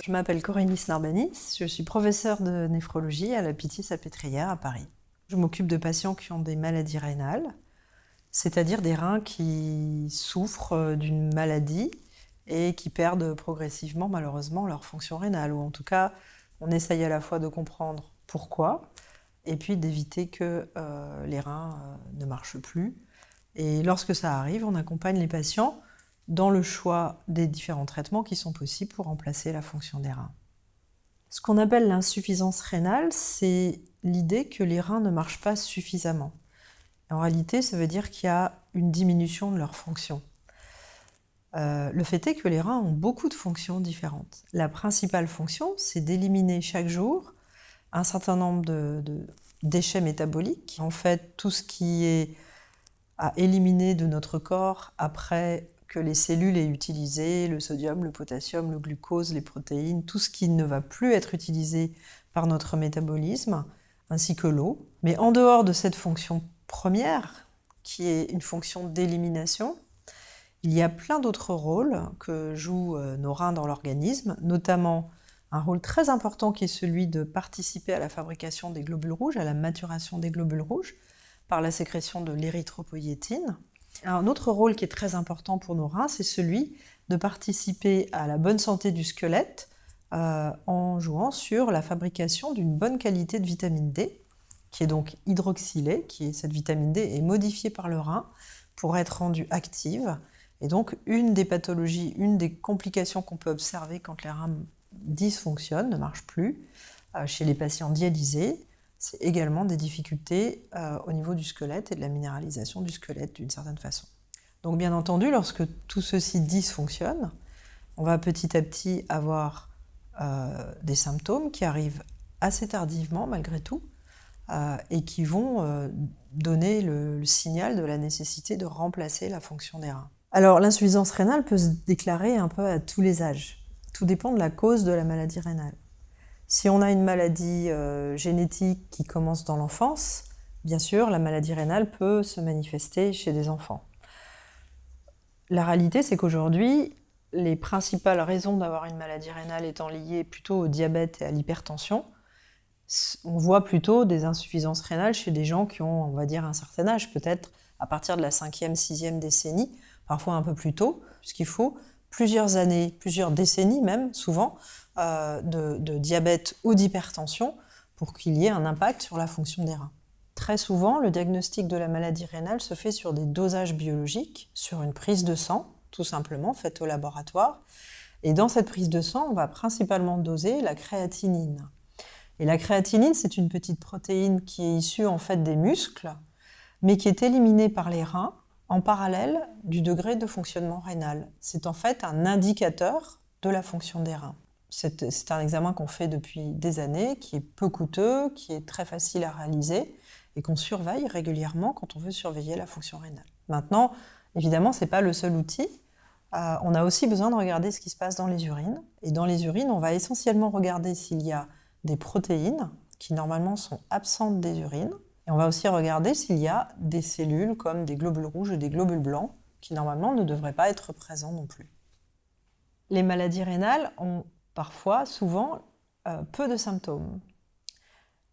Je m'appelle Corémis Narbanis, je suis professeure de néphrologie à la Pitié-Salpêtrière à Paris. Je m'occupe de patients qui ont des maladies rénales, c'est-à-dire des reins qui souffrent d'une maladie et qui perdent progressivement malheureusement leur fonction rénale, ou en tout cas on essaye à la fois de comprendre pourquoi et puis d'éviter que les reins ne marchent plus. Et lorsque ça arrive, on accompagne les patients dans le choix des différents traitements qui sont possibles pour remplacer la fonction des reins. Ce qu'on appelle l'insuffisance rénale, c'est l'idée que les reins ne marchent pas suffisamment. En réalité, ça veut dire qu'il y a une diminution de leur fonction. Le fait est que les reins ont beaucoup de fonctions différentes. La principale fonction, c'est d'éliminer chaque jour un certain nombre de déchets métaboliques. En fait, tout ce qui est à éliminer de notre corps après que les cellules aient utilisé le sodium, le potassium, le glucose, les protéines, tout ce qui ne va plus être utilisé par notre métabolisme, ainsi que l'eau. Mais en dehors de cette fonction première, qui est une fonction d'élimination, il y a plein d'autres rôles que jouent nos reins dans l'organisme, notamment un rôle très important qui est celui de participer à la fabrication des globules rouges, à la maturation des globules rouges, par la sécrétion de l'érythropoïétine. Un autre rôle qui est très important pour nos reins, c'est celui de participer à la bonne santé du squelette en jouant sur la fabrication d'une bonne qualité de vitamine D, qui est donc hydroxylée, cette vitamine D est modifiée par le rein pour être rendue active. Et donc une des pathologies, une des complications qu'on peut observer quand les reins dysfonctionnent, ne marchent plus, chez les patients dialysés, c'est également des difficultés au niveau du squelette et de la minéralisation du squelette d'une certaine façon. Donc bien entendu, lorsque tout ceci dysfonctionne, on va petit à petit avoir des symptômes qui arrivent assez tardivement malgré tout et qui vont donner le signal de la nécessité de remplacer la fonction des reins. Alors l'insuffisance rénale peut se déclarer un peu à tous les âges. Tout dépend de la cause de la maladie rénale. Si on a une maladie génétique qui commence dans l'enfance, bien sûr, la maladie rénale peut se manifester chez des enfants. La réalité, c'est qu'aujourd'hui, les principales raisons d'avoir une maladie rénale étant liées plutôt au diabète et à l'hypertension, on voit plutôt des insuffisances rénales chez des gens qui ont, on va dire, un certain âge, peut-être à partir de la 5e, 6e décennie, parfois un peu plus tôt, puisqu'il faut plusieurs années, plusieurs décennies même, souvent, de diabète ou d'hypertension pour qu'il y ait un impact sur la fonction des reins. Très souvent, le diagnostic de la maladie rénale se fait sur des dosages biologiques, sur une prise de sang, tout simplement, faite au laboratoire. Et dans cette prise de sang, on va principalement doser la créatinine. Et la créatinine, c'est une petite protéine qui est issue en fait des muscles, mais qui est éliminée par les reins en parallèle du degré de fonctionnement rénal. C'est en fait un indicateur de la fonction des reins. C'est un examen qu'on fait depuis des années, qui est peu coûteux, qui est très facile à réaliser et qu'on surveille régulièrement quand on veut surveiller la fonction rénale. Maintenant, évidemment, ce n'est pas le seul outil. On a aussi besoin de regarder ce qui se passe dans les urines. Et dans les urines, on va essentiellement regarder s'il y a des protéines qui normalement sont absentes des urines. Et on va aussi regarder s'il y a des cellules comme des globules rouges et des globules blancs qui normalement ne devraient pas être présents non plus. Les maladies rénales ont parfois, souvent, peu de symptômes.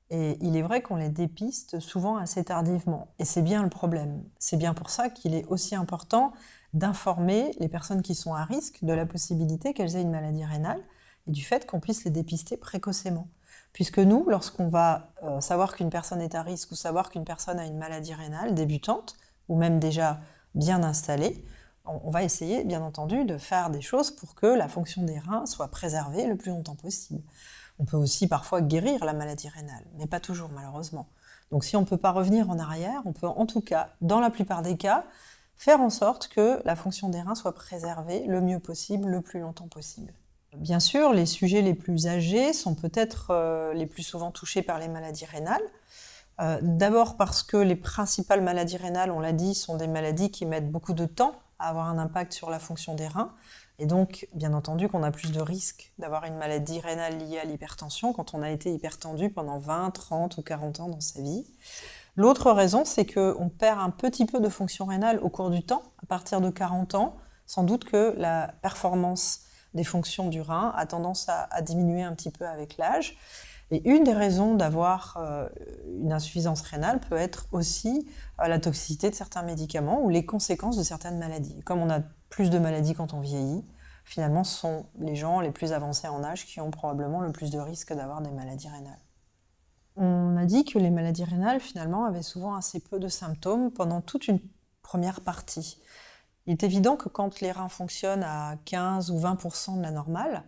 Et il est vrai qu'on les dépiste souvent assez tardivement. Et c'est bien le problème. C'est bien pour ça qu'il est aussi important d'informer les personnes qui sont à risque de la possibilité qu'elles aient une maladie rénale et du fait qu'on puisse les dépister précocement. Puisque nous, lorsqu'on va savoir qu'une personne est à risque ou savoir qu'une personne a une maladie rénale débutante, ou même déjà bien installée, on va essayer, bien entendu, de faire des choses pour que la fonction des reins soit préservée le plus longtemps possible. On peut aussi parfois guérir la maladie rénale, mais pas toujours malheureusement. Donc si on ne peut pas revenir en arrière, on peut en tout cas, dans la plupart des cas, faire en sorte que la fonction des reins soit préservée le mieux possible, le plus longtemps possible. Bien sûr, les sujets les plus âgés sont peut-être les plus souvent touchés par les maladies rénales. D'abord parce que les principales maladies rénales, on l'a dit, sont des maladies qui mettent beaucoup de temps à avoir un impact sur la fonction des reins. Et donc, bien entendu, qu'on a plus de risques d'avoir une maladie rénale liée à l'hypertension quand on a été hypertendu pendant 20, 30 ou 40 ans dans sa vie. L'autre raison, c'est qu'on perd un petit peu de fonction rénale au cours du temps, à partir de 40 ans. Sans doute que la performance des fonctions du rein a tendance à diminuer un petit peu avec l'âge. Et une des raisons d'avoir une insuffisance rénale peut être aussi la toxicité de certains médicaments ou les conséquences de certaines maladies. Comme on a plus de maladies quand on vieillit, finalement, ce sont les gens les plus avancés en âge qui ont probablement le plus de risques d'avoir des maladies rénales. On a dit que les maladies rénales, finalement, avaient souvent assez peu de symptômes pendant toute une première partie. Il est évident que quand les reins fonctionnent à 15 ou 20% de la normale,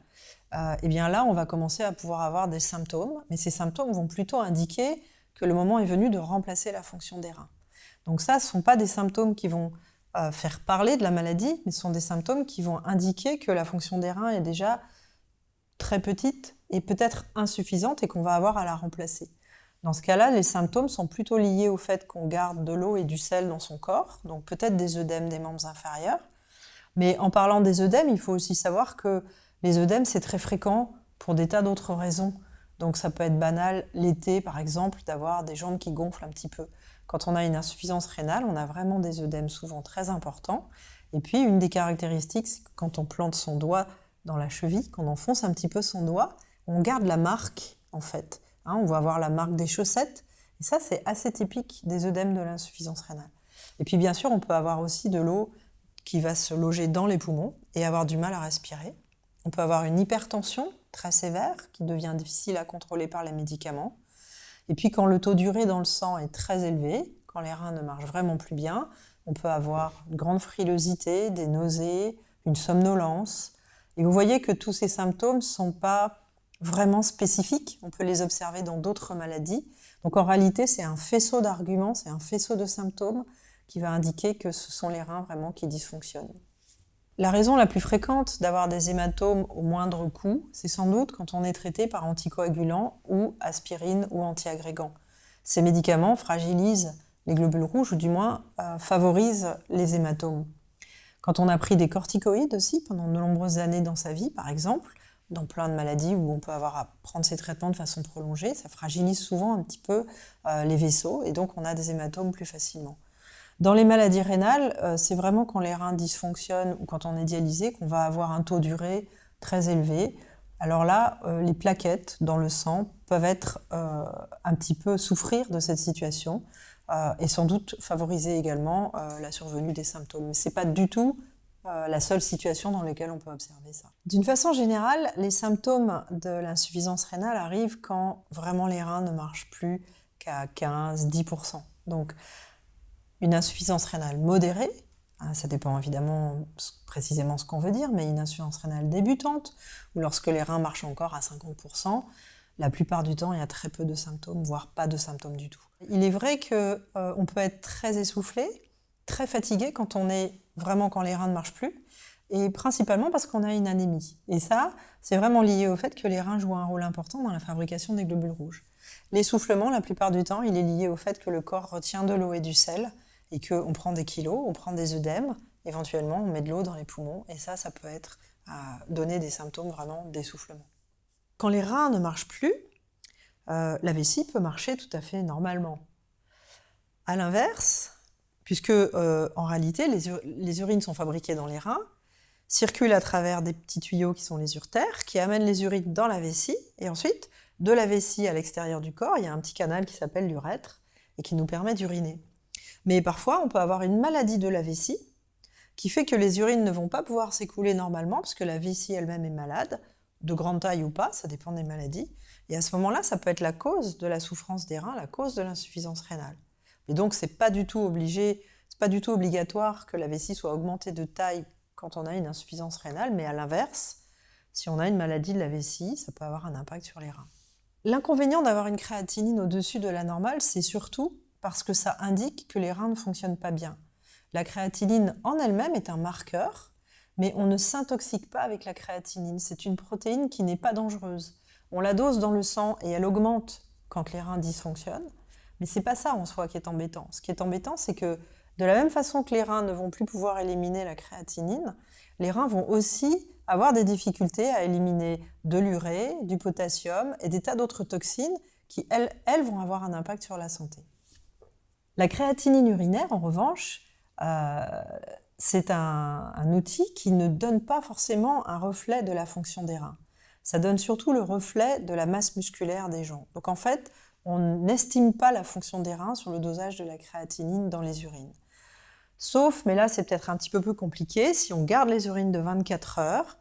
eh bien là, on va commencer à pouvoir avoir des symptômes, mais ces symptômes vont plutôt indiquer que le moment est venu de remplacer la fonction des reins. Donc ça, ce ne sont pas des symptômes qui vont faire parler de la maladie, mais ce sont des symptômes qui vont indiquer que la fonction des reins est déjà très petite et peut-être insuffisante et qu'on va avoir à la remplacer. Dans ce cas-là, les symptômes sont plutôt liés au fait qu'on garde de l'eau et du sel dans son corps, donc peut-être des œdèmes des membres inférieurs. Mais en parlant des œdèmes, il faut aussi savoir que les œdèmes, c'est très fréquent pour des tas d'autres raisons. Donc ça peut être banal l'été, par exemple, d'avoir des jambes qui gonflent un petit peu. Quand on a une insuffisance rénale, on a vraiment des œdèmes souvent très importants. Et puis, une des caractéristiques, c'est que quand on plante son doigt dans la cheville, qu'on enfonce un petit peu son doigt, on garde la marque, en fait. On va avoir la marque des chaussettes. Et ça, c'est assez typique des œdèmes de l'insuffisance rénale. Et puis, bien sûr, on peut avoir aussi de l'eau qui va se loger dans les poumons et avoir du mal à respirer. On peut avoir une hypertension très sévère qui devient difficile à contrôler par les médicaments. Et puis quand le taux d'urée dans le sang est très élevé, quand les reins ne marchent vraiment plus bien, on peut avoir une grande frilosité, des nausées, une somnolence. Et vous voyez que tous ces symptômes ne sont pas vraiment spécifiques, on peut les observer dans d'autres maladies. Donc en réalité, c'est un faisceau d'arguments, c'est un faisceau de symptômes qui va indiquer que ce sont les reins vraiment qui dysfonctionnent. La raison la plus fréquente d'avoir des hématomes au moindre coût, c'est sans doute quand on est traité par anticoagulants ou aspirine ou antiagrégants. Ces médicaments fragilisent les globules rouges ou du moins favorisent les hématomes. Quand on a pris des corticoïdes aussi pendant de nombreuses années dans sa vie, par exemple, dans plein de maladies où on peut avoir à prendre ces traitements de façon prolongée, ça fragilise souvent un petit peu les vaisseaux et donc on a des hématomes plus facilement. Dans les maladies rénales, c'est vraiment quand les reins dysfonctionnent ou quand on est dialysé qu'on va avoir un taux d'urée très élevé. Alors là, les plaquettes dans le sang peuvent être un petit peu souffrir de cette situation et sans doute favoriser également la survenue des symptômes. Mais ce n'est pas du tout la seule situation dans laquelle on peut observer ça. D'une façon générale, les symptômes de l'insuffisance rénale arrivent quand vraiment les reins ne marchent plus qu'à 15-10%. Donc, une insuffisance rénale modérée, ça dépend évidemment précisément ce qu'on veut dire, mais une insuffisance rénale débutante, ou lorsque les reins marchent encore à 50%, la plupart du temps, il y a très peu de symptômes, voire pas de symptômes du tout. Il est vrai qu'on peut être très essoufflé, très fatigué quand les reins ne marchent plus, et principalement parce qu'on a une anémie. Et ça, c'est vraiment lié au fait que les reins jouent un rôle important dans la fabrication des globules rouges. L'essoufflement, la plupart du temps, il est lié au fait que le corps retient de l'eau et du sel, et qu'on prend des kilos, on prend des œdèmes, éventuellement on met de l'eau dans les poumons, et ça peut être donner des symptômes vraiment d'essoufflement. Quand les reins ne marchent plus, la vessie peut marcher tout à fait normalement. À l'inverse, puisque en réalité les urines sont fabriquées dans les reins, circulent à travers des petits tuyaux qui sont les uretères, qui amènent les urines dans la vessie, et ensuite, de la vessie à l'extérieur du corps, il y a un petit canal qui s'appelle l'urètre, et qui nous permet d'uriner. Mais parfois, on peut avoir une maladie de la vessie qui fait que les urines ne vont pas pouvoir s'écouler normalement parce que la vessie elle-même est malade, de grande taille ou pas, ça dépend des maladies. Et à ce moment-là, ça peut être la cause de la souffrance des reins, la cause de l'insuffisance rénale. Et donc, c'est pas du tout obligatoire que la vessie soit augmentée de taille quand on a une insuffisance rénale, mais à l'inverse, si on a une maladie de la vessie, ça peut avoir un impact sur les reins. L'inconvénient d'avoir une créatinine au-dessus de la normale, c'est surtout parce que ça indique que les reins ne fonctionnent pas bien. La créatinine en elle-même est un marqueur, mais on ne s'intoxique pas avec la créatinine. C'est une protéine qui n'est pas dangereuse. On la dose dans le sang et elle augmente quand les reins dysfonctionnent, mais c'est pas ça en soi qui est embêtant. Ce qui est embêtant, c'est que de la même façon que les reins ne vont plus pouvoir éliminer la créatinine, les reins vont aussi avoir des difficultés à éliminer de l'urée, du potassium et des tas d'autres toxines qui, elles vont avoir un impact sur la santé. La créatinine urinaire, en revanche, c'est un outil qui ne donne pas forcément un reflet de la fonction des reins. Ça donne surtout le reflet de la masse musculaire des gens. Donc en fait, on n'estime pas la fonction des reins sur le dosage de la créatinine dans les urines. Sauf, mais là c'est peut-être un petit peu plus compliqué, si on garde les urines de 24 heures,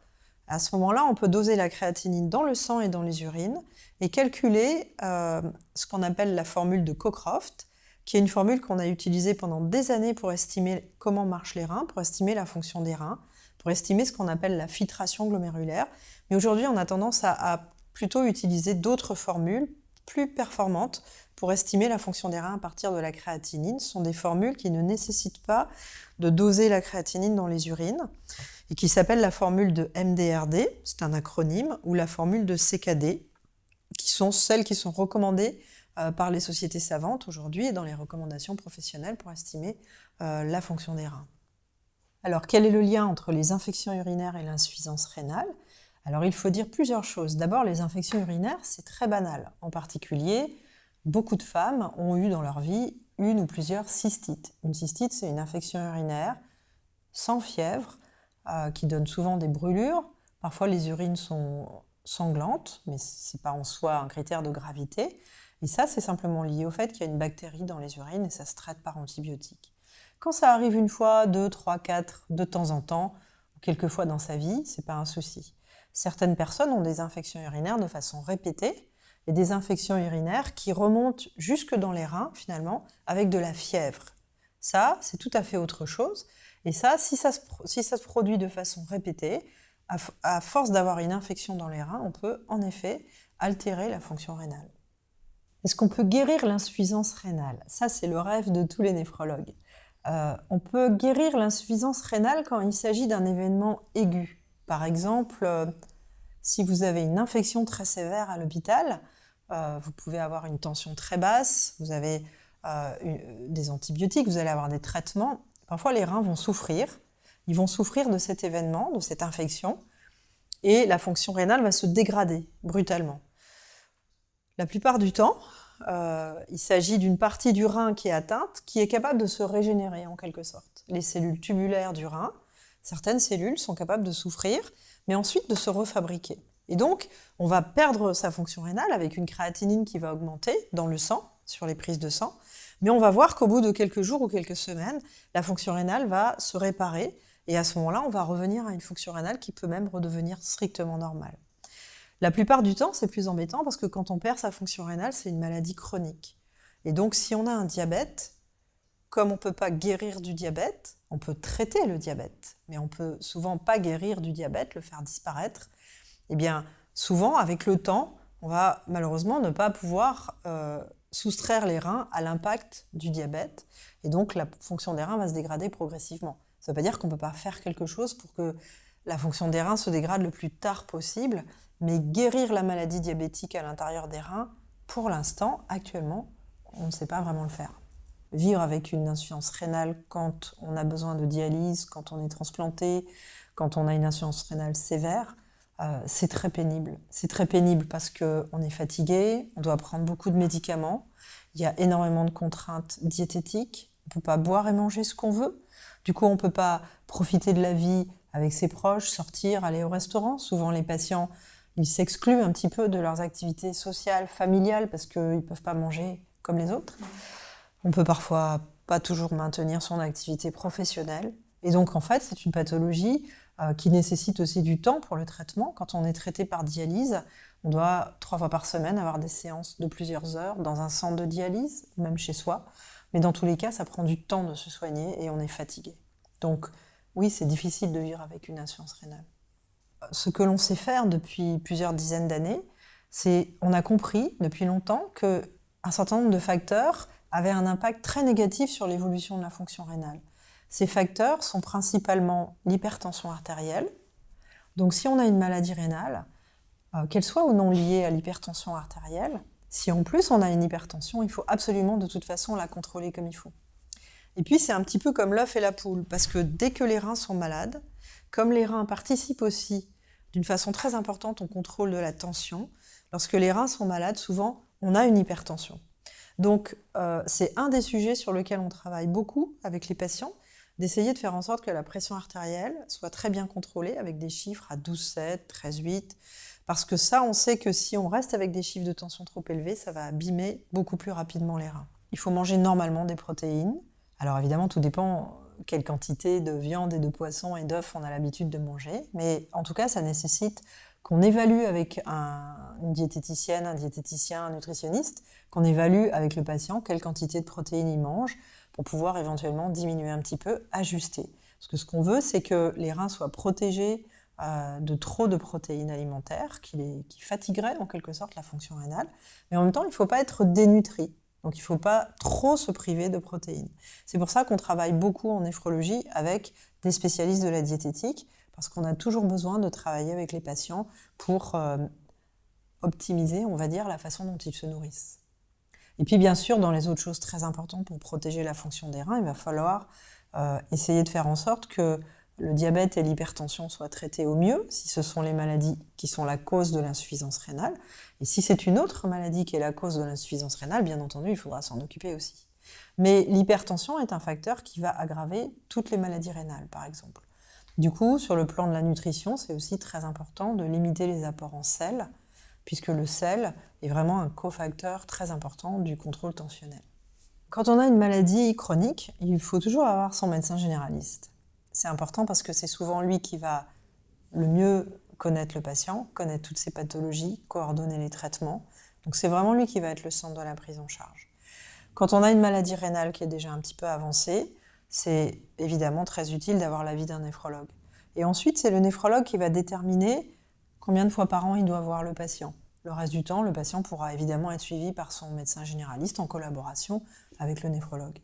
à ce moment-là on peut doser la créatinine dans le sang et dans les urines et calculer ce qu'on appelle la formule de Cockcroft, qui est une formule qu'on a utilisée pendant des années pour estimer comment marchent les reins, pour estimer la fonction des reins, pour estimer ce qu'on appelle la filtration glomérulaire. Mais aujourd'hui on a tendance à plutôt utiliser d'autres formules plus performantes pour estimer la fonction des reins à partir de la créatinine. Ce sont des formules qui ne nécessitent pas de doser la créatinine dans les urines et qui s'appellent la formule de MDRD, c'est un acronyme, ou la formule de CKD, qui sont celles qui sont recommandées par les sociétés savantes aujourd'hui et dans les recommandations professionnelles pour estimer la fonction des reins. Alors, quel est le lien entre les infections urinaires et l'insuffisance rénale ? Alors, il faut dire plusieurs choses. D'abord, les infections urinaires, c'est très banal. En particulier, beaucoup de femmes ont eu dans leur vie une ou plusieurs cystites. Une cystite, c'est une infection urinaire sans fièvre, qui donne souvent des brûlures. Parfois, les urines sont sanglantes, mais ce n'est pas en soi un critère de gravité. Et ça, c'est simplement lié au fait qu'il y a une bactérie dans les urines et ça se traite par antibiotiques. Quand ça arrive une fois, 2, 3, 4, de temps en temps, ou quelques fois dans sa vie, ce n'est pas un souci. Certaines personnes ont des infections urinaires de façon répétée, et des infections urinaires qui remontent jusque dans les reins, finalement, avec de la fièvre. Ça, c'est tout à fait autre chose. Et ça, si ça se produit de façon répétée, à force d'avoir une infection dans les reins, on peut en effet altérer la fonction rénale. Est-ce qu'on peut guérir l'insuffisance rénale ? Ça, c'est le rêve de tous les néphrologues. On peut guérir l'insuffisance rénale quand il s'agit d'un événement aigu. Par exemple, si vous avez une infection très sévère à l'hôpital, vous pouvez avoir une tension très basse, vous avez des antibiotiques, vous allez avoir des traitements. Parfois, les reins vont souffrir. Ils vont souffrir de cet événement, de cette infection, et la fonction rénale va se dégrader brutalement. La plupart du temps, il s'agit d'une partie du rein qui est atteinte, qui est capable de se régénérer en quelque sorte. Les cellules tubulaires du rein, certaines cellules sont capables de souffrir, mais ensuite de se refabriquer. Et donc, on va perdre sa fonction rénale avec une créatinine qui va augmenter dans le sang, sur les prises de sang, mais on va voir qu'au bout de quelques jours ou quelques semaines, la fonction rénale va se réparer, et à ce moment-là, on va revenir à une fonction rénale qui peut même redevenir strictement normale. La plupart du temps, c'est plus embêtant parce que quand on perd sa fonction rénale, c'est une maladie chronique. Et donc, si on a un diabète, comme on ne peut pas guérir du diabète, on peut traiter le diabète, mais on ne peut souvent pas guérir du diabète, le faire disparaître. Eh bien, souvent, avec le temps, on va malheureusement ne pas pouvoir soustraire les reins à l'impact du diabète, et donc la fonction des reins va se dégrader progressivement. Ça ne veut pas dire qu'on ne peut pas faire quelque chose pour que la fonction des reins se dégrade le plus tard possible, mais guérir la maladie diabétique à l'intérieur des reins, pour l'instant, actuellement, on ne sait pas vraiment le faire. Vivre avec une insuffisance rénale quand on a besoin de dialyse, quand on est transplanté, quand on a une insuffisance rénale sévère, c'est très pénible. C'est très pénible parce qu'on est fatigué, on doit prendre beaucoup de médicaments, il y a énormément de contraintes diététiques, on ne peut pas boire et manger ce qu'on veut. Du coup, on ne peut pas profiter de la vie avec ses proches, sortir, aller au restaurant. Souvent, les patients, ils s'excluent un petit peu de leurs activités sociales, familiales, parce qu'ils ne peuvent pas manger comme les autres. On peut parfois pas toujours maintenir son activité professionnelle. Et donc, en fait, c'est une pathologie qui nécessite aussi du temps pour le traitement. Quand on est traité par dialyse, on doit 3 fois par semaine avoir des séances de plusieurs heures dans un centre de dialyse, même chez soi. Mais dans tous les cas, ça prend du temps de se soigner et on est fatigué. Donc oui, c'est difficile de vivre avec une insuffisance rénale. Ce que l'on sait faire depuis plusieurs dizaines d'années, c'est on a compris depuis longtemps qu'un certain nombre de facteurs avaient un impact très négatif sur l'évolution de la fonction rénale. Ces facteurs sont principalement l'hypertension artérielle. Donc si on a une maladie rénale, qu'elle soit ou non liée à l'hypertension artérielle, si en plus on a une hypertension, il faut absolument de toute façon la contrôler comme il faut. Et puis c'est un petit peu comme l'œuf et la poule, parce que dès que les reins sont malades, comme les reins participent aussi d'une façon très importante au contrôle de la tension, lorsque les reins sont malades, souvent on a une hypertension. Donc c'est un des sujets sur lesquels on travaille beaucoup avec les patients, d'essayer de faire en sorte que la pression artérielle soit très bien contrôlée avec des chiffres à 12,7, 13,8, parce que ça, on sait que si on reste avec des chiffres de tension trop élevés, ça va abîmer beaucoup plus rapidement les reins. Il faut manger normalement des protéines. Alors évidemment, tout dépend quelle quantité de viande et de poisson et d'œufs on a l'habitude de manger, mais en tout cas, ça nécessite qu'on évalue avec une diététicienne, un diététicien, un nutritionniste, qu'on évalue avec le patient quelle quantité de protéines il mange pour pouvoir éventuellement diminuer un petit peu, ajuster. Parce que ce qu'on veut, c'est que les reins soient protégés de trop de protéines alimentaires qui fatigueraient en quelque sorte la fonction rénale, mais en même temps, il ne faut pas être dénutri. Donc il ne faut pas trop se priver de protéines. C'est pour ça qu'on travaille beaucoup en néphrologie avec des spécialistes de la diététique, parce qu'on a toujours besoin de travailler avec les patients pour optimiser, on va dire, la façon dont ils se nourrissent. Et puis bien sûr, dans les autres choses très importantes pour protéger la fonction des reins, il va falloir essayer de faire en sorte que le diabète et l'hypertension soient traités au mieux, si ce sont les maladies qui sont la cause de l'insuffisance rénale. Et si c'est une autre maladie qui est la cause de l'insuffisance rénale, bien entendu, il faudra s'en occuper aussi. Mais l'hypertension est un facteur qui va aggraver toutes les maladies rénales, par exemple. Du coup, sur le plan de la nutrition, c'est aussi très important de limiter les apports en sel, puisque le sel est vraiment un cofacteur très important du contrôle tensionnel. Quand on a une maladie chronique, il faut toujours avoir son médecin généraliste. C'est important parce que c'est souvent lui qui va le mieux connaître le patient, connaître toutes ses pathologies, coordonner les traitements. Donc c'est vraiment lui qui va être le centre de la prise en charge. Quand on a une maladie rénale qui est déjà un petit peu avancée, c'est évidemment très utile d'avoir l'avis d'un néphrologue. Et ensuite, c'est le néphrologue qui va déterminer combien de fois par an il doit voir le patient. Le reste du temps, le patient pourra évidemment être suivi par son médecin généraliste en collaboration avec le néphrologue.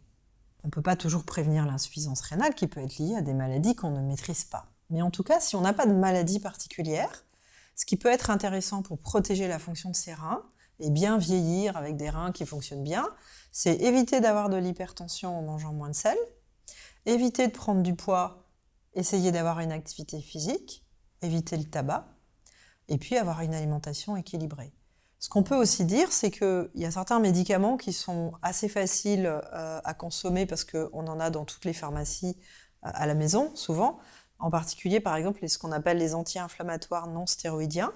On ne peut pas toujours prévenir l'insuffisance rénale qui peut être liée à des maladies qu'on ne maîtrise pas. Mais en tout cas, si on n'a pas de maladie particulière, ce qui peut être intéressant pour protéger la fonction de ses reins et bien vieillir avec des reins qui fonctionnent bien, c'est éviter d'avoir de l'hypertension en mangeant moins de sel, éviter de prendre du poids, essayer d'avoir une activité physique, éviter le tabac, et puis avoir une alimentation équilibrée. Ce qu'on peut aussi dire, c'est qu'il y a certains médicaments qui sont assez faciles à consommer parce qu'on en a dans toutes les pharmacies à la maison, souvent. En particulier, par exemple, ce qu'on appelle les anti-inflammatoires non stéroïdiens.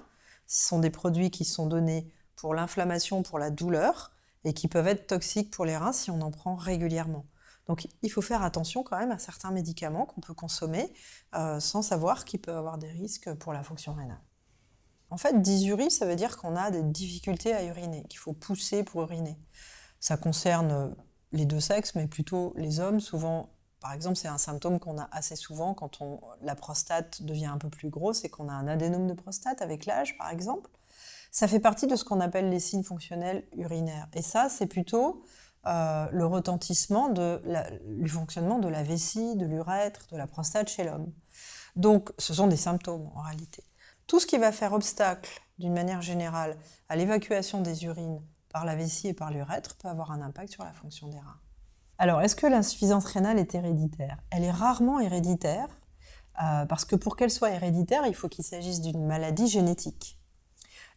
Ce sont des produits qui sont donnés pour l'inflammation, pour la douleur, et qui peuvent être toxiques pour les reins si on en prend régulièrement. Donc il faut faire attention quand même à certains médicaments qu'on peut consommer sans savoir qu'ils peuvent avoir des risques pour la fonction rénale. En fait, dysurie, ça veut dire qu'on a des difficultés à uriner, qu'il faut pousser pour uriner. Ça concerne les deux sexes, mais plutôt les hommes. Souvent, par exemple, c'est un symptôme qu'on a assez souvent quand la prostate devient un peu plus grosse et qu'on a un adénome de prostate avec l'âge, par exemple. Ça fait partie de ce qu'on appelle les signes fonctionnels urinaires. Et ça, c'est plutôt le retentissement du fonctionnement de la vessie, de l'urètre, de la prostate chez l'homme. Donc, ce sont des symptômes, en réalité. Tout ce qui va faire obstacle, d'une manière générale, à l'évacuation des urines par la vessie et par l'urètre peut avoir un impact sur la fonction des reins. Alors, est-ce que l'insuffisance rénale est héréditaire ? Elle est rarement héréditaire, parce que pour qu'elle soit héréditaire, il faut qu'il s'agisse d'une maladie génétique.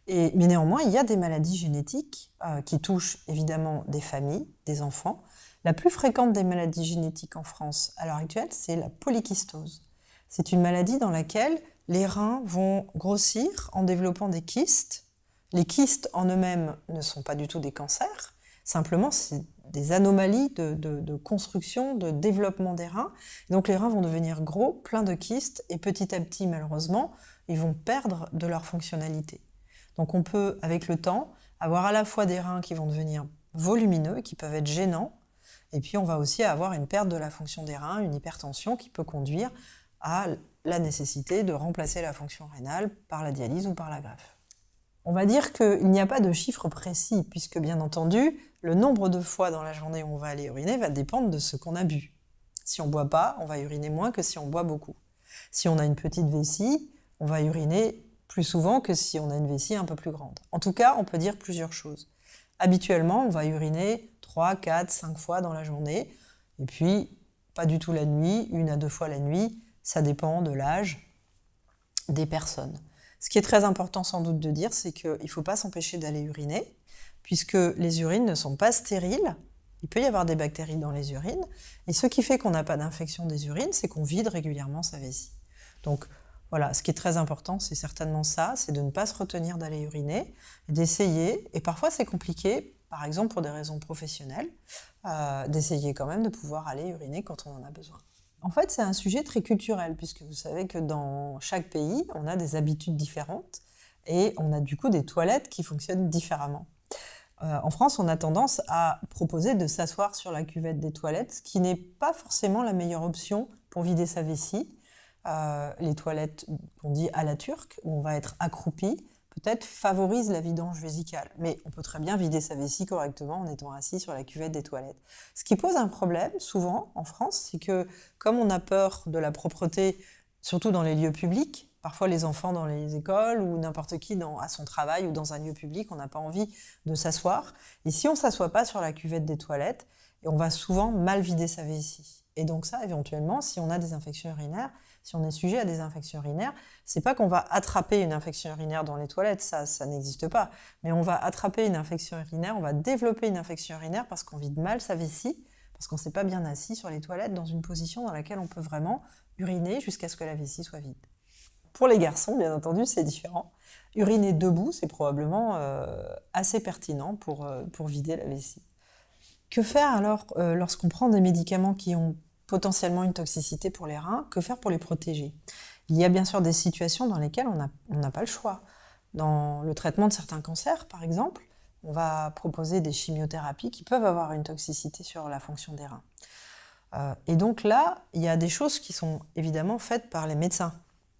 Mais néanmoins, il y a des maladies génétiques qui touchent évidemment des familles, des enfants. La plus fréquente des maladies génétiques en France à l'heure actuelle, c'est la polykystose. C'est une maladie dans laquelle les reins vont grossir en développant des kystes. Les kystes en eux-mêmes ne sont pas du tout des cancers, simplement c'est des anomalies de construction, de développement des reins. Donc les reins vont devenir gros, pleins de kystes, et petit à petit, malheureusement, ils vont perdre de leur fonctionnalité. Donc on peut, avec le temps, avoir à la fois des reins qui vont devenir volumineux et qui peuvent être gênants, et puis on va aussi avoir une perte de la fonction des reins, une hypertension qui peut conduire à la nécessité de remplacer la fonction rénale par la dialyse ou par la greffe. On va dire qu'il n'y a pas de chiffre précis, puisque bien entendu, le nombre de fois dans la journée où on va aller uriner va dépendre de ce qu'on a bu. Si on ne boit pas, on va uriner moins que si on boit beaucoup. Si on a une petite vessie, on va uriner plus souvent que si on a une vessie un peu plus grande. En tout cas, on peut dire plusieurs choses. Habituellement, on va uriner 3, 4, 5 fois dans la journée, et puis pas du tout la nuit, 1 à 2 fois la nuit, ça dépend de l'âge des personnes. Ce qui est très important sans doute de dire, c'est qu'il ne faut pas s'empêcher d'aller uriner, puisque les urines ne sont pas stériles Il peut y avoir des bactéries dans les urines. Et ce qui fait qu'on n'a pas d'infection des urines, c'est qu'on vide régulièrement sa vessie. Donc voilà, ce qui est très important, c'est certainement ça, c'est de ne pas se retenir d'aller uriner, d'essayer, et parfois c'est compliqué, par exemple pour des raisons professionnelles, d'essayer quand même de pouvoir aller uriner quand on en a besoin. En fait, c'est un sujet très culturel, puisque vous savez que dans chaque pays, on a des habitudes différentes, et on a du coup des toilettes qui fonctionnent différemment. En France, on a tendance à proposer de s'asseoir sur la cuvette des toilettes, ce qui n'est pas forcément la meilleure option pour vider sa vessie. Les toilettes qu'on dit à la turque, où on va être accroupi, peut-être favorisent la vidange vésicale. Mais on peut très bien vider sa vessie correctement en étant assis sur la cuvette des toilettes. Ce qui pose un problème, souvent, en France, c'est que comme on a peur de la propreté, surtout dans les lieux publics, parfois les enfants dans les écoles ou n'importe qui à son travail ou dans un lieu public, on n'a pas envie de s'asseoir. Et si on ne s'assoit pas sur la cuvette des toilettes, on va souvent mal vider sa vessie. Et donc ça, éventuellement, si on a des infections urinaires, si on est sujet à des infections urinaires, c'est pas qu'on va attraper une infection urinaire dans les toilettes, ça n'existe pas. Mais on va attraper une infection urinaire, on va développer une infection urinaire parce qu'on vide mal sa vessie, parce qu'on ne s'est pas bien assis sur les toilettes dans une position dans laquelle on peut vraiment uriner jusqu'à ce que la vessie soit vide. Pour les garçons, bien entendu, c'est différent. Uriner debout, c'est probablement assez pertinent pour vider la vessie. Que faire alors lorsqu'on prend des médicaments qui ont potentiellement une toxicité pour les reins? Que faire pour les protéger? Il y a bien sûr des situations dans lesquelles on n'a pas le choix. Dans le traitement de certains cancers, par exemple, on va proposer des chimiothérapies qui peuvent avoir une toxicité sur la fonction des reins. Et donc là, il y a des choses qui sont évidemment faites par les médecins.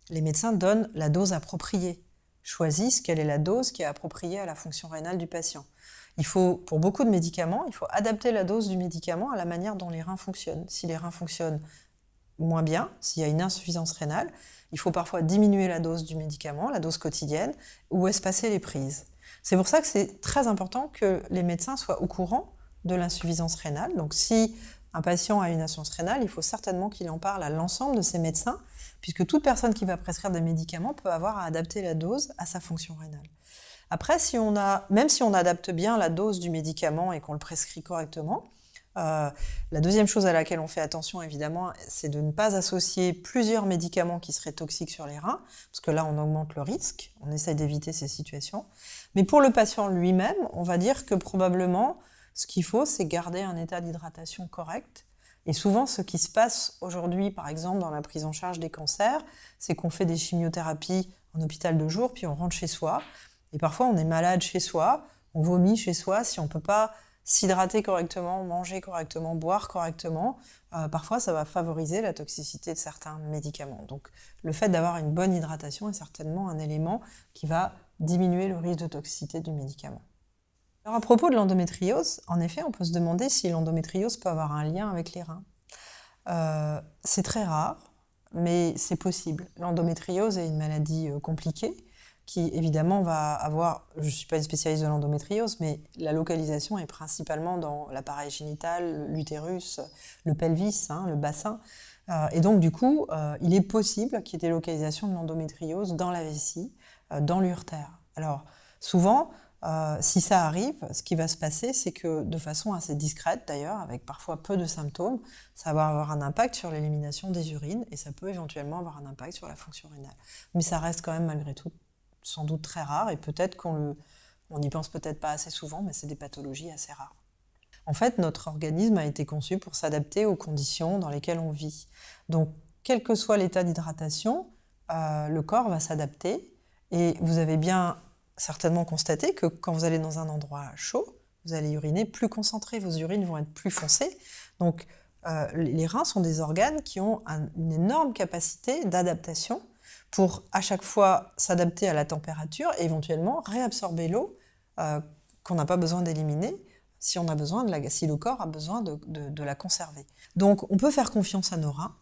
Les médecins donnent la dose appropriée, choisissent quelle est la dose qui est appropriée à la fonction rénale du patient. Pour beaucoup de médicaments, il faut adapter la dose du médicament à la manière dont les reins fonctionnent. Si les reins fonctionnent moins bien, s'il y a une insuffisance rénale, il faut parfois diminuer la dose du médicament, la dose quotidienne, ou espacer les prises. C'est pour ça que c'est très important que les médecins soient au courant de l'insuffisance rénale. Donc si un patient a une insuffisance rénale, il faut certainement qu'il en parle à l'ensemble de ses médecins, puisque toute personne qui va prescrire des médicaments peut avoir à adapter la dose à sa fonction rénale. Après, même si on adapte bien la dose du médicament et qu'on le prescrit correctement, la deuxième chose à laquelle on fait attention, évidemment, c'est de ne pas associer plusieurs médicaments qui seraient toxiques sur les reins, parce que là, on augmente le risque, on essaye d'éviter ces situations. Mais pour le patient lui-même, on va dire que probablement, ce qu'il faut, c'est garder un état d'hydratation correct. Et souvent, ce qui se passe aujourd'hui, par exemple, dans la prise en charge des cancers, c'est qu'on fait des chimiothérapies en hôpital de jour, puis on rentre chez soi. Et parfois, on est malade chez soi, on vomit chez soi, si on ne peut pas s'hydrater correctement, manger correctement, boire correctement, parfois ça va favoriser la toxicité de certains médicaments. Donc le fait d'avoir une bonne hydratation est certainement un élément qui va diminuer le risque de toxicité du médicament. Alors à propos de l'endométriose, en effet, on peut se demander si l'endométriose peut avoir un lien avec les reins. C'est très rare, mais c'est possible. L'endométriose est une maladie compliquée, qui évidemment va avoir, je ne suis pas une spécialiste de l'endométriose, mais la localisation est principalement dans l'appareil génital, l'utérus, le pelvis, le bassin. Et donc du coup, il est possible qu'il y ait des localisations de l'endométriose dans la vessie, dans l'urtère. Alors souvent, si ça arrive, ce qui va se passer, c'est que de façon assez discrète d'ailleurs, avec parfois peu de symptômes, ça va avoir un impact sur l'élimination des urines et ça peut éventuellement avoir un impact sur la fonction rénale. Mais ça reste quand même malgré tout sans doute très rare, et peut-être on n'y pense peut-être pas assez souvent, mais c'est des pathologies assez rares. En fait, notre organisme a été conçu pour s'adapter aux conditions dans lesquelles on vit. Donc, quel que soit l'état d'hydratation, le corps va s'adapter, et vous avez bien certainement constaté que quand vous allez dans un endroit chaud, vous allez uriner plus concentré, vos urines vont être plus foncées. Donc, les reins sont des organes qui ont une énorme capacité d'adaptation pour à chaque fois s'adapter à la température et éventuellement réabsorber l'eau qu'on n'a pas besoin d'éliminer si le corps a besoin de la conserver. Donc on peut faire confiance à nos reins,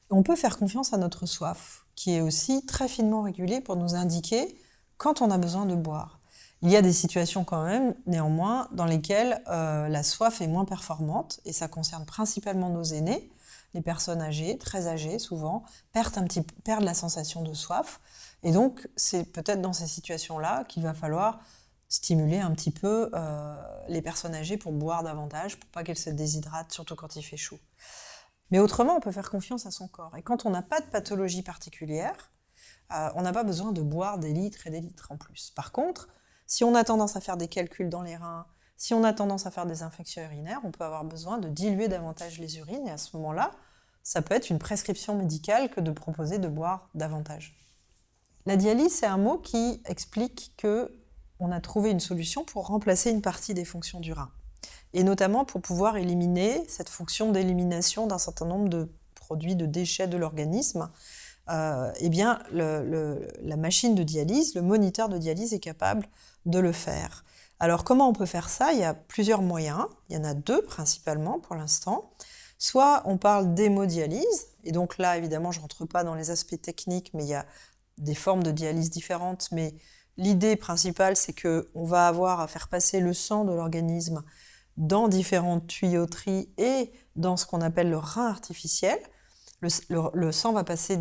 on peut faire confiance à notre soif, qui est aussi très finement régulée pour nous indiquer quand on a besoin de boire. Il y a des situations quand même, néanmoins, dans lesquelles la soif est moins performante, et ça concerne principalement nos aînés. Les personnes âgées, très âgées souvent, perdent la sensation de soif. Et donc, c'est peut-être dans ces situations-là qu'il va falloir stimuler un petit peu les personnes âgées pour boire davantage, pour pas qu'elles se déshydratent, surtout quand il fait chaud. Mais autrement, on peut faire confiance à son corps. Et quand on n'a pas de pathologie particulière, on n'a pas besoin de boire des litres et des litres en plus. Par contre, si on a tendance à faire des calculs dans les reins, si on a tendance à faire des infections urinaires, on peut avoir besoin de diluer davantage les urines, et à ce moment-là, ça peut être une prescription médicale que de proposer de boire davantage. La dialyse, c'est un mot qui explique qu'on a trouvé une solution pour remplacer une partie des fonctions du rein, et notamment pour pouvoir éliminer cette fonction d'élimination d'un certain nombre de produits, de déchets de l'organisme. Eh bien, la machine de dialyse, le moniteur de dialyse est capable de le faire. Alors, comment on peut faire ça? Il y a plusieurs moyens. Il y en a deux principalement pour l'instant. Soit on parle d'hémodialyse, et donc là, évidemment, je ne rentre pas dans les aspects techniques, mais il y a des formes de dialyse différentes. Mais l'idée principale, c'est qu'on va avoir à faire passer le sang de l'organisme dans différentes tuyauteries et dans ce qu'on appelle le rein artificiel. Le sang va passer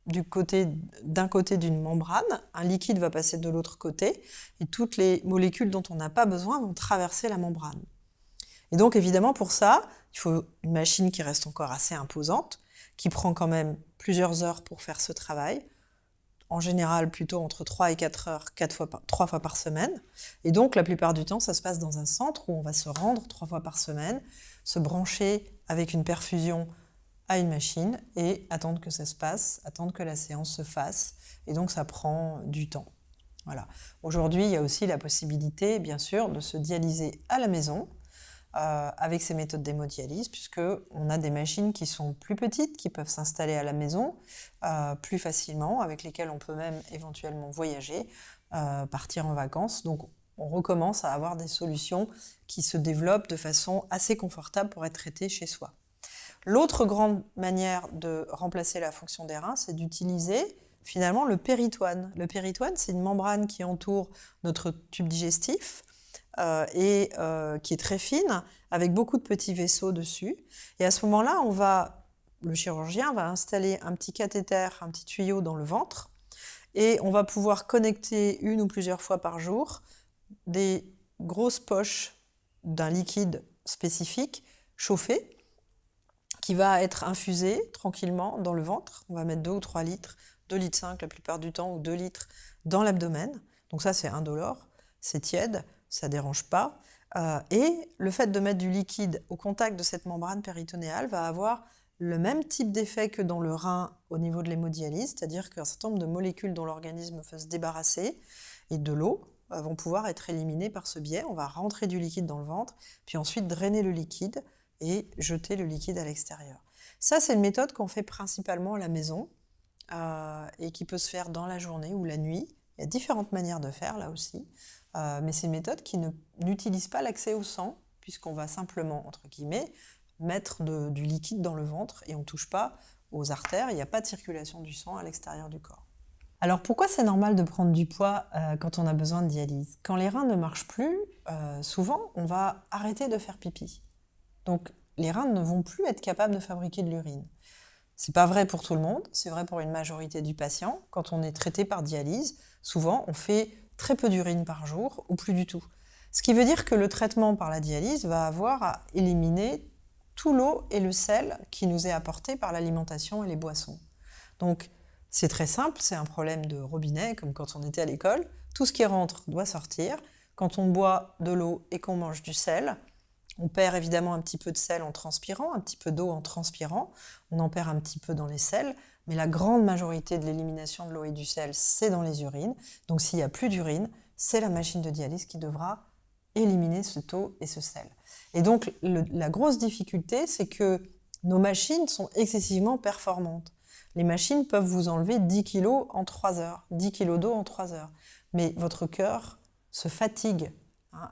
d'un côté d'une membrane, un liquide va passer de l'autre côté, et toutes les molécules dont on n'a pas besoin vont traverser la membrane. Et donc évidemment pour ça, il faut une machine qui reste encore assez imposante, qui prend quand même plusieurs heures pour faire ce travail, en général plutôt entre 3 et 4 heures, 3 fois par semaine. Et donc la plupart du temps, ça se passe dans un centre où on va se rendre 3 fois par semaine, se brancher avec une perfusion à une machine et attendre que ça se passe, attendre que la séance se fasse. Et donc ça prend du temps. Voilà. Aujourd'hui, il y a aussi la possibilité, bien sûr, de se dialyser à la maison avec ces méthodes d'hémodialyse, puisqu'on a des machines qui sont plus petites, qui peuvent s'installer à la maison plus facilement, avec lesquelles on peut même éventuellement voyager, partir en vacances. Donc on recommence à avoir des solutions qui se développent de façon assez confortable pour être traitées chez soi. L'autre grande manière de remplacer la fonction des reins, c'est d'utiliser finalement le péritoine. Le péritoine, c'est une membrane qui entoure notre tube digestif et qui est très fine, avec beaucoup de petits vaisseaux dessus. Et à ce moment-là, le chirurgien va installer un petit cathéter, un petit tuyau dans le ventre, et on va pouvoir connecter une ou plusieurs fois par jour des grosses poches d'un liquide spécifique chauffé, qui va être infusé tranquillement dans le ventre. On va mettre 2 ou 3 litres, 2,5 litres la plupart du temps, ou 2 litres dans l'abdomen. Donc ça, c'est indolore, c'est tiède, ça ne dérange pas. Et le fait de mettre du liquide au contact de cette membrane péritonéale va avoir le même type d'effet que dans le rein au niveau de l'hémodialyse, c'est-à-dire qu'un certain nombre de molécules dont l'organisme veut se débarrasser et de l'eau vont pouvoir être éliminées par ce biais. On va rentrer du liquide dans le ventre, puis ensuite drainer le liquide et jeter le liquide à l'extérieur. Ça, c'est une méthode qu'on fait principalement à la maison et qui peut se faire dans la journée ou la nuit. Il y a différentes manières de faire, là aussi, mais c'est une méthode qui n'utilise pas l'accès au sang, puisqu'on va simplement, entre guillemets, mettre du liquide dans le ventre et on ne touche pas aux artères, il n'y a pas de circulation du sang à l'extérieur du corps. Alors pourquoi c'est normal de prendre du poids quand on a besoin de dialyse? Quand les reins ne marchent plus, souvent on va arrêter de faire pipi. Donc les reins ne vont plus être capables de fabriquer de l'urine. C'est pas vrai pour tout le monde, c'est vrai pour une majorité du patient. Quand on est traité par dialyse, souvent on fait très peu d'urine par jour ou plus du tout. Ce qui veut dire que le traitement par la dialyse va avoir à éliminer tout l'eau et le sel qui nous est apporté par l'alimentation et les boissons. Donc c'est très simple, c'est un problème de robinet, comme quand on était à l'école. Tout ce qui rentre doit sortir. Quand on boit de l'eau et qu'on mange du sel, on perd évidemment un petit peu de sel en transpirant, un petit peu d'eau en transpirant, on en perd un petit peu dans les selles, mais la grande majorité de l'élimination de l'eau et du sel, c'est dans les urines. Donc s'il n'y a plus d'urine, c'est la machine de dialyse qui devra éliminer cette eau et ce sel. Et donc la grosse difficulté, c'est que nos machines sont excessivement performantes. Les machines peuvent vous enlever 10 kg en 3 heures, 10 kg d'eau en 3 heures. Mais votre cœur se fatigue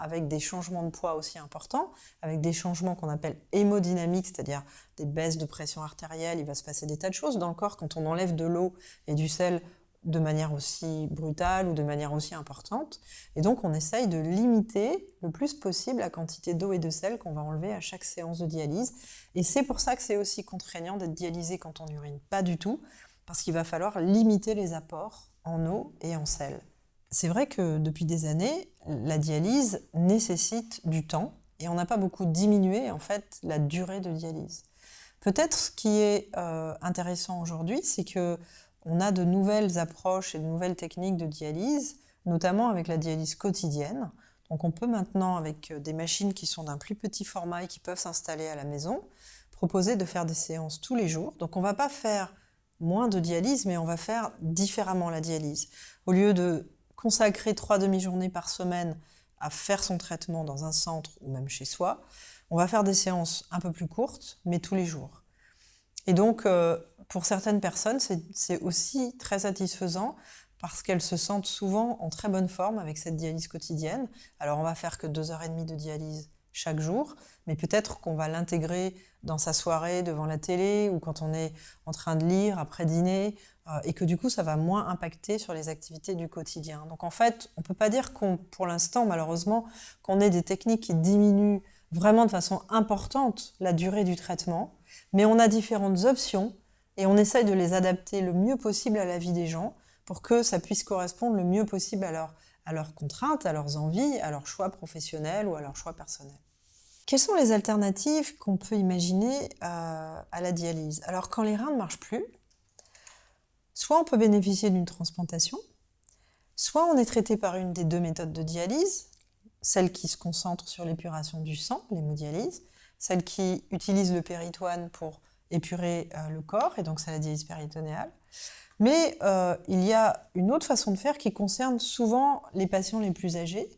avec des changements de poids aussi importants, avec des changements qu'on appelle hémodynamiques, c'est-à-dire des baisses de pression artérielle. Il va se passer des tas de choses dans le corps quand on enlève de l'eau et du sel de manière aussi brutale ou de manière aussi importante. Et donc on essaye de limiter le plus possible la quantité d'eau et de sel qu'on va enlever à chaque séance de dialyse. Et c'est pour ça que c'est aussi contraignant d'être dialysé quand on urine. Pas du tout, parce qu'il va falloir limiter les apports en eau et en sel. c'est vrai que depuis des années, la dialyse nécessite du temps et on n'a pas beaucoup diminué en fait la durée de dialyse. Peut-être ce qui est intéressant aujourd'hui, c'est que on a de nouvelles approches et de nouvelles techniques de dialyse, notamment avec la dialyse quotidienne. Donc on peut maintenant, avec des machines qui sont d'un plus petit format et qui peuvent s'installer à la maison, proposer de faire des séances tous les jours. Donc on ne va pas faire moins de dialyse, mais on va faire différemment la dialyse. Au lieu de consacrer 3 demi-journées par semaine à faire son traitement dans un centre ou même chez soi, on va faire des séances un peu plus courtes, mais tous les jours. Et donc, pour certaines personnes, c'est aussi très satisfaisant parce qu'elles se sentent souvent en très bonne forme avec cette dialyse quotidienne. Alors, on va faire que 2h30 de dialyse chaque jour, mais peut-être qu'on va l'intégrer dans sa soirée devant la télé ou quand on est en train de lire après dîner, et que du coup, ça va moins impacter sur les activités du quotidien. Donc en fait, on ne peut pas dire pour l'instant, malheureusement, qu'on ait des techniques qui diminuent vraiment de façon importante la durée du traitement, mais on a différentes options et on essaye de les adapter le mieux possible à la vie des gens pour que ça puisse correspondre le mieux possible à leurs contraintes, à leurs envies, à leurs choix professionnels ou à leurs choix personnels. Quelles sont les alternatives qu'on peut imaginer à la dialyse? Alors quand les reins ne marchent plus, soit on peut bénéficier d'une transplantation, soit on est traité par une des deux méthodes de dialyse, celle qui se concentre sur l'épuration du sang, l'hémodialyse, celle qui utilise le péritoine pour épurer le corps, et donc c'est la dialyse péritonéale. Mais il y a une autre façon de faire qui concerne souvent les patients les plus âgés,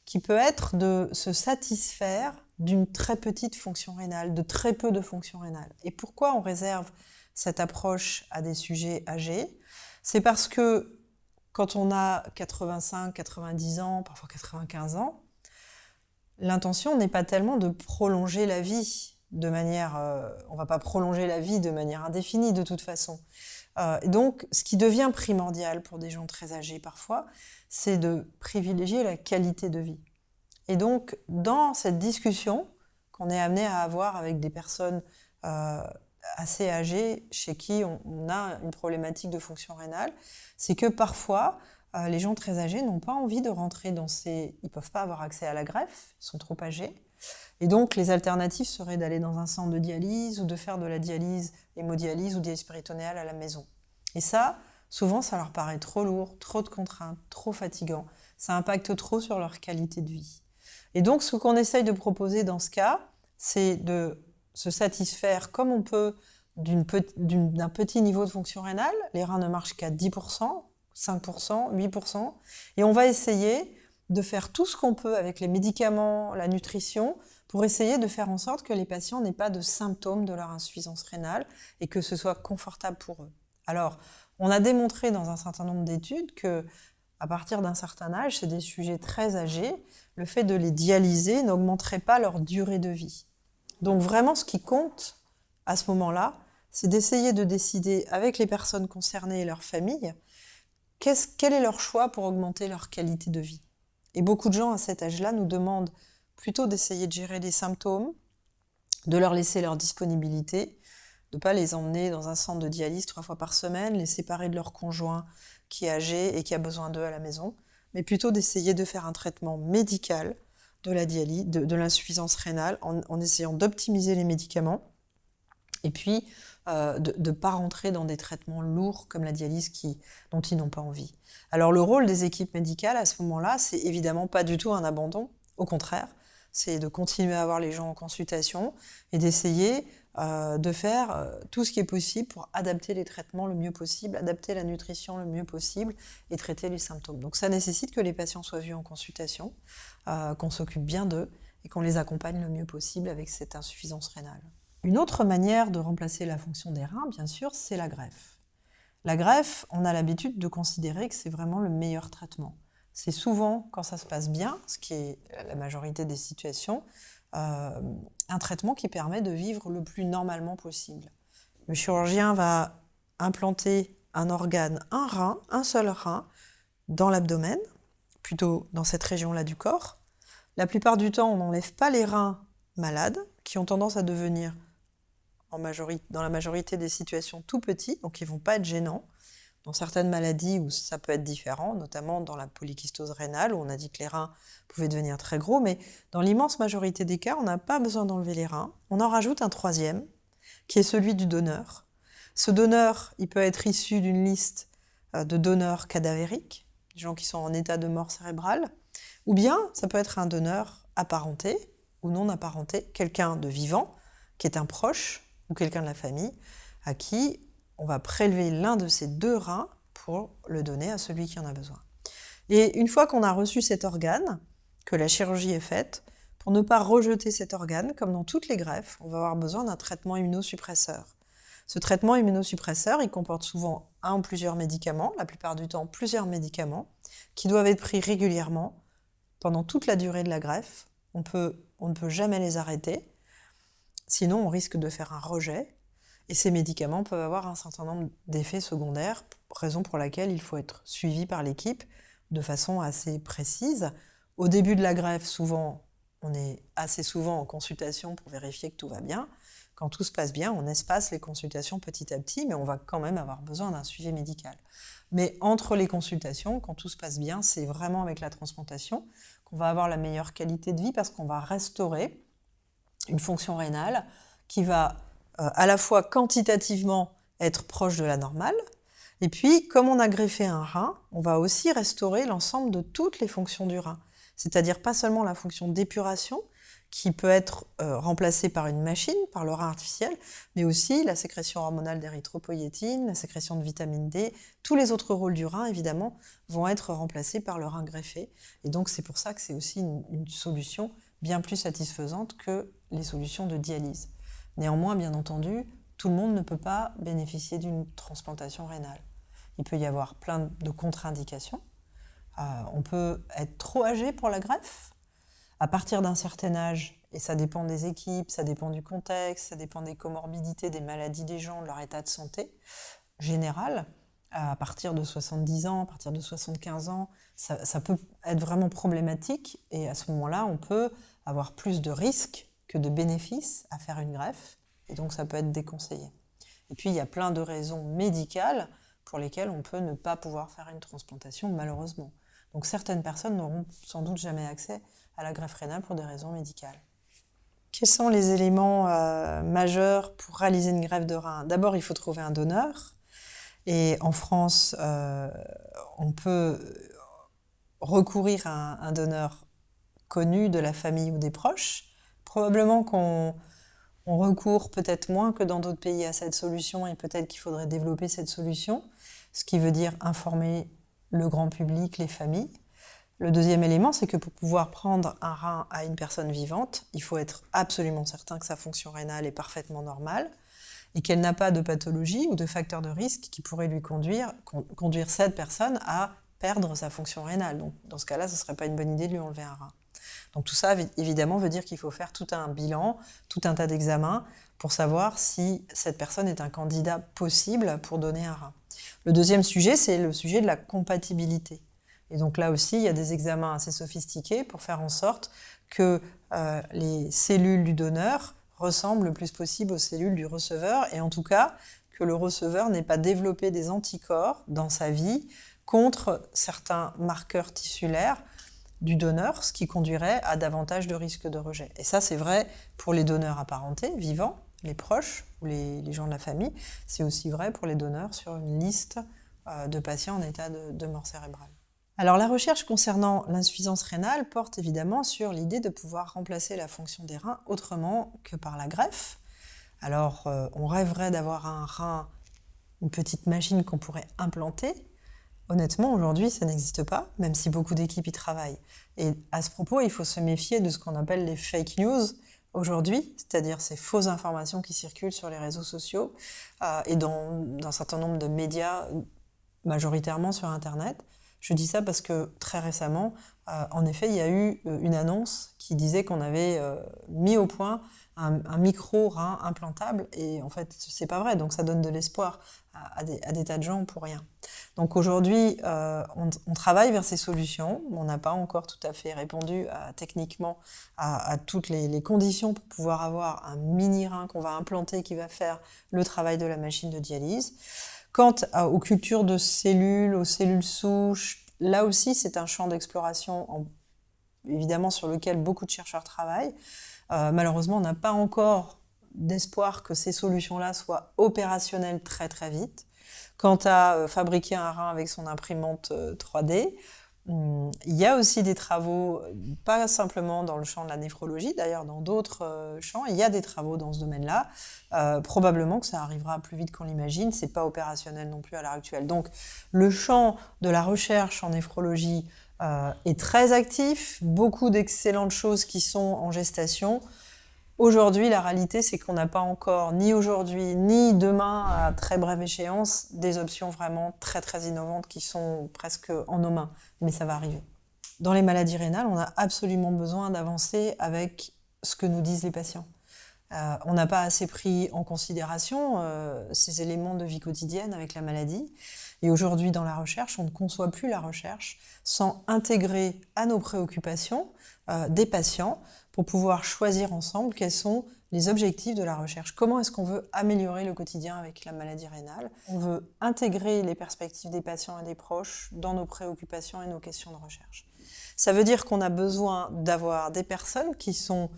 qui peut être de se satisfaire d'une très petite fonction rénale, de très peu de fonction rénale. Et pourquoi on réserve cette approche à des sujets âgés? C'est parce que quand on a 85, 90 ans, parfois 95 ans, l'intention n'est pas tellement de prolonger la vie de manière... on ne va pas prolonger la vie de manière indéfinie de toute façon. Et donc, ce qui devient primordial pour des gens très âgés parfois, c'est de privilégier la qualité de vie. Et donc, dans cette discussion qu'on est amené à avoir avec des personnes assez âgées chez qui on a une problématique de fonction rénale, c'est que parfois, les gens très âgés n'ont pas envie de rentrer dans ces... Ils ne peuvent pas avoir accès à la greffe, ils sont trop âgés. Et donc, les alternatives seraient d'aller dans un centre de dialyse ou de faire de la dialyse, hémodialyse ou dialyse péritonéale à la maison. Et ça, souvent, ça leur paraît trop lourd, trop de contraintes, trop fatigant. Ça impacte trop sur leur qualité de vie. Et donc, ce qu'on essaye de proposer dans ce cas, c'est de se satisfaire comme on peut d'un petit niveau de fonction rénale. Les reins ne marchent qu'à 10%, 5%, 8%. Et on va essayer de faire tout ce qu'on peut avec les médicaments, la nutrition, pour essayer de faire en sorte que les patients n'aient pas de symptômes de leur insuffisance rénale et que ce soit confortable pour eux. Alors, on a démontré dans un certain nombre d'études que, à partir d'un certain âge, c'est des sujets très âgés, le fait de les dialyser n'augmenterait pas leur durée de vie. Donc vraiment, ce qui compte à ce moment-là, c'est d'essayer de décider avec les personnes concernées et leurs familles quel est leur choix pour augmenter leur qualité de vie. Et beaucoup de gens à cet âge-là nous demandent plutôt d'essayer de gérer les symptômes, de leur laisser leur disponibilité, de ne pas les emmener dans un centre de dialyse 3 fois par semaine, les séparer de leur conjoint qui est âgé et qui a besoin d'eux à la maison, mais plutôt d'essayer de faire un traitement médical de la dialyse, de l'insuffisance rénale, en essayant d'optimiser les médicaments, et puis de ne pas rentrer dans des traitements lourds comme la dialyse dont ils n'ont pas envie. Alors le rôle des équipes médicales à ce moment-là, c'est évidemment pas du tout un abandon, au contraire, c'est de continuer à avoir les gens en consultation et d'essayer de faire tout ce qui est possible pour adapter les traitements le mieux possible, adapter la nutrition le mieux possible et traiter les symptômes. Donc ça nécessite que les patients soient vus en consultation, qu'on s'occupe bien d'eux et qu'on les accompagne le mieux possible avec cette insuffisance rénale. Une autre manière de remplacer la fonction des reins, bien sûr, c'est la greffe. La greffe, on a l'habitude de considérer que c'est vraiment le meilleur traitement. C'est souvent, quand ça se passe bien, ce qui est la majorité des situations, un traitement qui permet de vivre le plus normalement possible. Le chirurgien va implanter un organe, un rein, un seul rein, dans l'abdomen, plutôt dans cette région-là du corps. La plupart du temps, on n'enlève pas les reins malades, qui ont tendance à devenir, dans la majorité des situations, tout petits, donc ils ne vont pas être gênants. Dans certaines maladies où ça peut être différent, notamment dans la polykystose rénale, où on a dit que les reins pouvaient devenir très gros, mais dans l'immense majorité des cas, on n'a pas besoin d'enlever les reins. On en rajoute un troisième, qui est celui du donneur. Ce donneur, il peut être issu d'une liste de donneurs cadavériques, des gens qui sont en état de mort cérébrale, ou bien ça peut être un donneur apparenté ou non apparenté, quelqu'un de vivant, qui est un proche ou quelqu'un de la famille, à qui on va prélever l'un de ces deux reins pour le donner à celui qui en a besoin. Et une fois qu'on a reçu cet organe, que la chirurgie est faite, pour ne pas rejeter cet organe, comme dans toutes les greffes, on va avoir besoin d'un traitement immunosuppresseur. Ce traitement immunosuppresseur, il comporte souvent un ou plusieurs médicaments, la plupart du temps plusieurs médicaments, qui doivent être pris régulièrement pendant toute la durée de la greffe. On ne peut jamais les arrêter, sinon on risque de faire un rejet. Et ces médicaments peuvent avoir un certain nombre d'effets secondaires, raison pour laquelle il faut être suivi par l'équipe de façon assez précise. Au début de la greffe, souvent, on est assez souvent en consultation pour vérifier que tout va bien. Quand tout se passe bien, on espace les consultations petit à petit, mais on va quand même avoir besoin d'un suivi médical. Mais entre les consultations, quand tout se passe bien, c'est vraiment avec la transplantation qu'on va avoir la meilleure qualité de vie parce qu'on va restaurer une fonction rénale qui va à la fois quantitativement être proche de la normale, et puis comme on a greffé un rein, on va aussi restaurer l'ensemble de toutes les fonctions du rein. C'est-à-dire pas seulement la fonction d'épuration, qui peut être remplacée par une machine, par le rein artificiel, mais aussi la sécrétion hormonale d'érythropoïétine, la sécrétion de vitamine D, tous les autres rôles du rein, évidemment, vont être remplacés par le rein greffé. Et donc c'est pour ça que c'est aussi une solution bien plus satisfaisante que les solutions de dialyse. Néanmoins, bien entendu, tout le monde ne peut pas bénéficier d'une transplantation rénale. Il peut y avoir plein de contre-indications. On peut être trop âgé pour la greffe. À partir d'un certain âge, et ça dépend des équipes, ça dépend du contexte, ça dépend des comorbidités, des maladies des gens, de leur état de santé général, à partir de 70 ans, à partir de 75 ans, ça peut être vraiment problématique. Et à ce moment-là, on peut avoir plus de risques que de bénéfices à faire une greffe, et donc ça peut être déconseillé. Et puis il y a plein de raisons médicales pour lesquelles on peut ne pas pouvoir faire une transplantation, malheureusement. Donc certaines personnes n'auront sans doute jamais accès à la greffe rénale pour des raisons médicales. Quels sont les éléments majeurs pour réaliser une greffe de rein ? D'abord, il faut trouver un donneur. Et en France, on peut recourir à un donneur connu de la famille ou des proches. Probablement qu'on recourt peut-être moins que dans d'autres pays à cette solution et peut-être qu'il faudrait développer cette solution, ce qui veut dire informer le grand public, les familles. Le deuxième élément, c'est que pour pouvoir prendre un rein à une personne vivante, il faut être absolument certain que sa fonction rénale est parfaitement normale et qu'elle n'a pas de pathologie ou de facteur de risque qui pourrait lui conduire cette personne à perdre sa fonction rénale. Donc, dans ce cas-là, ce ne serait pas une bonne idée de lui enlever un rein. Donc tout ça, évidemment, veut dire qu'il faut faire tout un bilan, tout un tas d'examens pour savoir si cette personne est un candidat possible pour donner un rein. Le deuxième sujet, c'est le sujet de la compatibilité. Et donc là aussi, il y a des examens assez sophistiqués pour faire en sorte que les cellules du donneur ressemblent le plus possible aux cellules du receveur, et en tout cas, que le receveur n'ait pas développé des anticorps dans sa vie contre certains marqueurs tissulaires du donneur, ce qui conduirait à davantage de risques de rejet. Et ça, c'est vrai pour les donneurs apparentés, vivants, les proches ou les gens de la famille. C'est aussi vrai pour les donneurs sur une liste de patients en état de mort cérébrale. Alors la recherche concernant l'insuffisance rénale porte évidemment sur l'idée de pouvoir remplacer la fonction des reins autrement que par la greffe. Alors on rêverait d'avoir un rein, une petite machine qu'on pourrait implanter. Honnêtement, aujourd'hui, ça n'existe pas, même si beaucoup d'équipes y travaillent. Et à ce propos, il faut se méfier de ce qu'on appelle les fake news aujourd'hui, c'est-à-dire ces fausses informations qui circulent sur les réseaux sociaux et dans un certain nombre de médias, majoritairement sur Internet. Je dis ça parce que très récemment, en effet, il y a eu une annonce qui disait qu'on avait mis au point un micro-rein implantable, et en fait, c'est pas vrai, donc ça donne de l'espoir à des tas de gens pour rien. Donc aujourd'hui, on travaille vers ces solutions, on n'a pas encore tout à fait répondu techniquement à toutes les conditions pour pouvoir avoir un mini-rein qu'on va implanter qui va faire le travail de la machine de dialyse. Aux cultures de cellules, aux cellules souches, là aussi, c'est un champ d'exploration, évidemment, sur lequel beaucoup de chercheurs travaillent. Malheureusement, on n'a pas encore d'espoir que ces solutions-là soient opérationnelles très très vite. Quant à fabriquer un rein avec son imprimante 3D, il y a aussi des travaux, pas simplement dans le champ de la néphrologie, d'ailleurs dans d'autres champs, il y a des travaux dans ce domaine-là. Probablement que ça arrivera plus vite qu'on l'imagine, c'est pas opérationnel non plus à l'heure actuelle. Donc le champ de la recherche en néphrologie est très actif, beaucoup d'excellentes choses qui sont en gestation. Aujourd'hui, la réalité, c'est qu'on n'a pas encore, ni aujourd'hui, ni demain, à très brève échéance, des options vraiment très très innovantes qui sont presque en nos mains. Mais ça va arriver. Dans les maladies rénales, on a absolument besoin d'avancer avec ce que nous disent les patients. On n'a pas assez pris en considération ces éléments de vie quotidienne avec la maladie. Et aujourd'hui, dans la recherche, on ne conçoit plus la recherche sans intégrer à nos préoccupations des patients pour pouvoir choisir ensemble quels sont les objectifs de la recherche. Comment est-ce qu'on veut améliorer le quotidien avec la maladie rénale? On veut intégrer les perspectives des patients et des proches dans nos préoccupations et nos questions de recherche. Ça veut dire qu'on a besoin d'avoir des personnes qui sont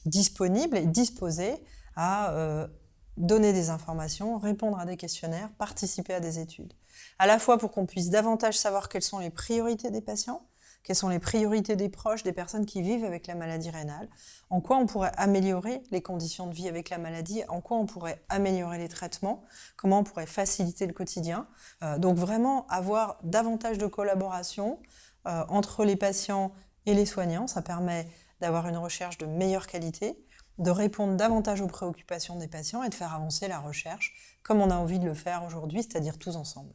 disponibles et disposées à donner des informations, répondre à des questionnaires, participer à des études. À la fois pour qu'on puisse davantage savoir quelles sont les priorités des patients, quelles sont les priorités des proches, des personnes qui vivent avec la maladie rénale, en quoi on pourrait améliorer les conditions de vie avec la maladie, en quoi on pourrait améliorer les traitements, comment on pourrait faciliter le quotidien. Donc vraiment avoir davantage de collaboration entre les patients et les soignants, ça permet d'avoir une recherche de meilleure qualité, de répondre davantage aux préoccupations des patients et de faire avancer la recherche comme on a envie de le faire aujourd'hui, c'est-à-dire tous ensemble.